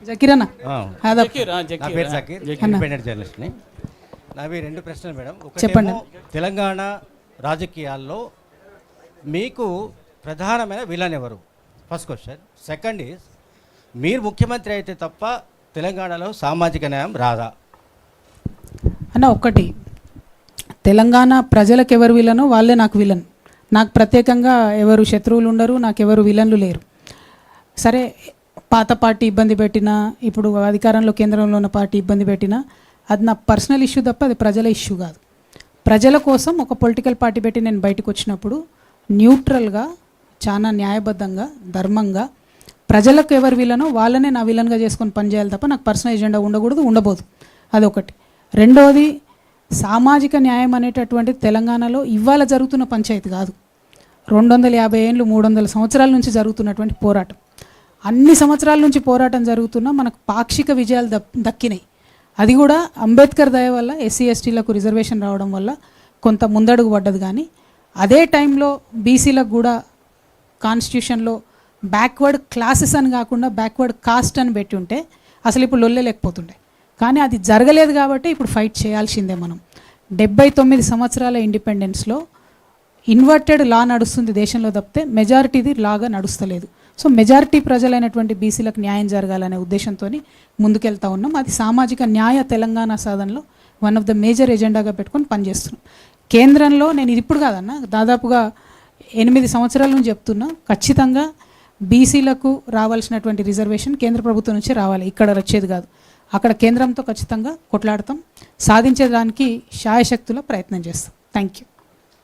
జకీరన్న నా పేరు జకీర్, ఇండిపెండెంట్ జర్నలిస్ట్ని. నావి 2 ప్రశ్నలు మేడం. చెప్పండి. తెలంగాణ రాజకీయాల్లో మీకు ప్రధానమైన విలన్ ఎవరు? First question. సెకండ్ ఈజ్, మీరు ముఖ్యమంత్రి అయితే తప్ప తెలంగాణలో సామాజిక న్యాయం రాదా? అన్న ఒక్కటి, తెలంగాణ ప్రజలకు ఎవరు విలనో వాళ్ళే నాకు విలన్. నాకు ప్రత్యేకంగా ఎవరు శత్రువులు ఉండరు, నాకు ఎవరు విలన్లు లేరు. సరే, పాత పార్టీ ఇబ్బంది పెట్టినా, ఇప్పుడు అధికారంలో కేంద్రంలో ఉన్న పార్టీ ఇబ్బంది పెట్టినా, అది నా పర్సనల్ ఇష్యూ తప్ప అది ప్రజల ఇష్యూ కాదు. ప్రజల కోసం ఒక పొలిటికల్ పార్టీ పెట్టి నేను బయటకు వచ్చినప్పుడు న్యూట్రల్గా, చాలా న్యాయబద్ధంగా, ధర్మంగా ప్రజలకు ఎవరు విలనో వాళ్ళనే నా విలన్గా చేసుకొని పనిచేయాలి తప్ప నాకు పర్సనల్ ఎజెండా ఉండకూడదు, ఉండబోదు. అదొకటి. రెండవది, సామాజిక న్యాయం అనేటటువంటిది తెలంగాణలో ఇవాళ జరుగుతున్న పంచాయతీ కాదు. 250 ఏళ్ళు 300 సంవత్సరాల నుంచి జరుగుతున్నటువంటి పోరాటం. అన్ని సంవత్సరాల నుంచి పోరాటం జరుగుతున్నా మనకు పాక్షిక విజయాలు దక్కినాయి. అది కూడా అంబేద్కర్ దయ వల్ల, ఎస్సీ ఎస్టీలకు రిజర్వేషన్ రావడం వల్ల కొంత ముందడుగు పడ్డది. కానీ అదే టైంలో బీసీలకు కూడా కాన్స్టిట్యూషన్లో బ్యాక్వర్డ్ క్లాసెస్ అని కాకుండా బ్యాక్వర్డ్ కాస్ట్ అని పెట్టి ఉంటే అసలు ఇప్పుడు లొల్లే లేకపోతుండే. కానీ అది జరగలేదు కాబట్టి ఇప్పుడు ఫైట్ చేయాల్సిందే. మనం 79 సంవత్సరాల ఇండిపెండెన్స్లో ఇన్వర్టెడ్ లా నడుస్తుంది దేశంలో తప్పితే మెజారిటీది లాగా నడుస్తలేదు. సో మెజారిటీ ప్రజలైనటువంటి బీసీలకు న్యాయం జరగాలనే ఉద్దేశంతో ముందుకెళ్తా ఉన్నాం. అది సామాజిక న్యాయ తెలంగాణ సాధనలో వన్ ఆఫ్ ద మేజర్ ఎజెండాగా పెట్టుకొని పనిచేస్తున్నాం. కేంద్రంలో నేను ఇది ఇప్పుడు కాదన్న, దాదాపుగా 8 సంవత్సరాల నుంచి చెప్తున్నా, ఖచ్చితంగా బీసీలకు రావాల్సినటువంటి రిజర్వేషన్ కేంద్ర ప్రభుత్వం నుంచి రావాలి, ఇక్కడ వచ్చేది కాదు. అక్కడ కేంద్రంతో ఖచ్చితంగా కొట్లాడతాం, సాధించేదానికి శాయశక్తుల ప్రయత్నం చేస్తాం. Thank you.